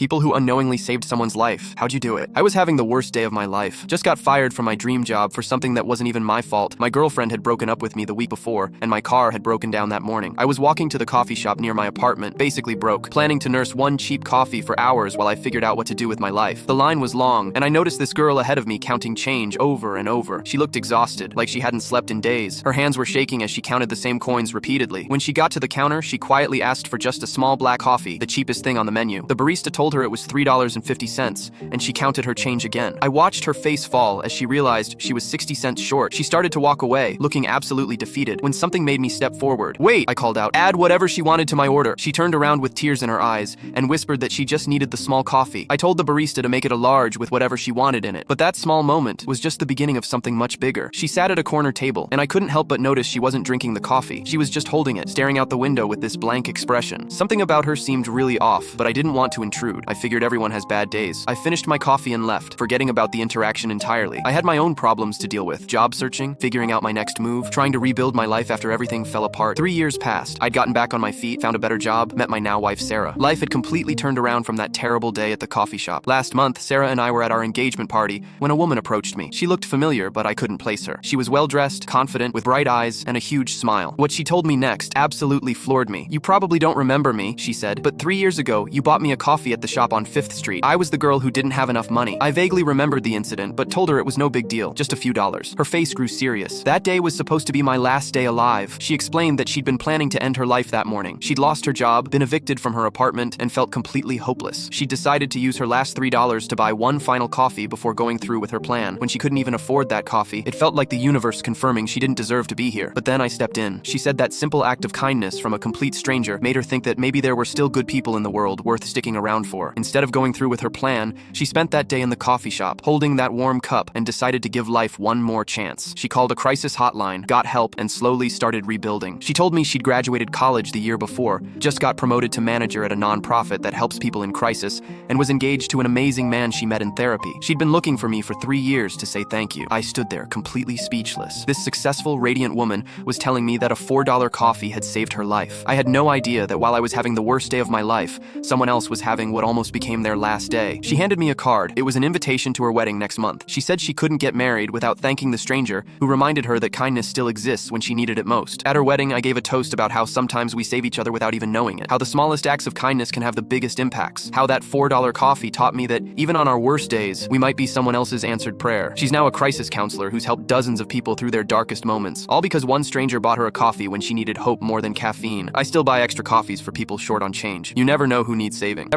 People who unknowingly saved someone's life. How'd you do it? I was having the worst day of my life. Just got fired from my dream job for something that wasn't even my fault. My girlfriend had broken up with me the week before, and my car had broken down that morning. I was walking to the coffee shop near my apartment, basically broke, planning to nurse one cheap coffee for hours while I figured out what to do with my life. The line was long, and I noticed this girl ahead of me counting change over and over. She looked exhausted, like she hadn't slept in days. Her hands were shaking as she counted the same coins repeatedly. When she got to the counter, she quietly asked for just a small black coffee, the cheapest thing on the menu. The barista told her it was $3.50, and she counted her change again. I watched her face fall as she realized she was 60 cents short. She started to walk away, looking absolutely defeated, when something made me step forward. "Wait," I called out. "Add whatever she wanted to my order." She turned around with tears in her eyes and whispered that she just needed the small coffee. I told the barista to make it a large with whatever she wanted in it. But that small moment was just the beginning of something much bigger. She sat at a corner table, and I couldn't help but notice she wasn't drinking the coffee. She was just holding it, staring out the window with this blank expression. Something about her seemed really off, but I didn't want to intrude. I figured everyone has bad days. I finished my coffee and left, forgetting about the interaction entirely. I had my own problems to deal with. Job searching, figuring out my next move, trying to rebuild my life after everything fell apart. 3 years passed. I'd gotten back on my feet, found a better job, met my now wife Sarah. Life had completely turned around from that terrible day at the coffee shop. Last month, Sarah and I were at our engagement party when a woman approached me. She looked familiar, but I couldn't place her. She was well-dressed, confident, with bright eyes, and a huge smile. What she told me next absolutely floored me. "You probably don't remember me," she said, "but 3 years ago, you bought me a coffee at the shop on 5th Street. I was the girl who didn't have enough money." I vaguely remembered the incident, but told her it was no big deal, just a few dollars. Her face grew serious. That day was supposed to be my last day alive. She explained that she'd been planning to end her life that morning. She'd lost her job, been evicted from her apartment, and felt completely hopeless. She decided to use her last $3 to buy one final coffee before going through with her plan. When she couldn't even afford that coffee, it felt like the universe confirming she didn't deserve to be here. But then I stepped in. She said that simple act of kindness from a complete stranger made her think that maybe there were still good people in the world worth sticking around for. Instead of going through with her plan, she spent that day in the coffee shop, holding that warm cup, and decided to give life one more chance. She called a crisis hotline, got help, and slowly started rebuilding. She told me she'd graduated college the year before, just got promoted to manager at a nonprofit that helps people in crisis, and was engaged to an amazing man she met in therapy. She'd been looking for me for 3 years to say thank you. I stood there, completely speechless. This successful, radiant woman was telling me that a $4 coffee had saved her life. I had no idea that while I was having the worst day of my life, someone else was having what almost became their last day. She handed me a card. It was an invitation to her wedding next month. She said she couldn't get married without thanking the stranger who reminded her that kindness still exists when she needed it most. At her wedding, I gave a toast about how sometimes we save each other without even knowing it, how the smallest acts of kindness can have the biggest impacts, how that $4 coffee taught me that even on our worst days, we might be someone else's answered prayer. She's now a crisis counselor who's helped dozens of people through their darkest moments, all because one stranger bought her a coffee when she needed hope more than caffeine. I still buy extra coffees for people short on change. You never know who needs saving.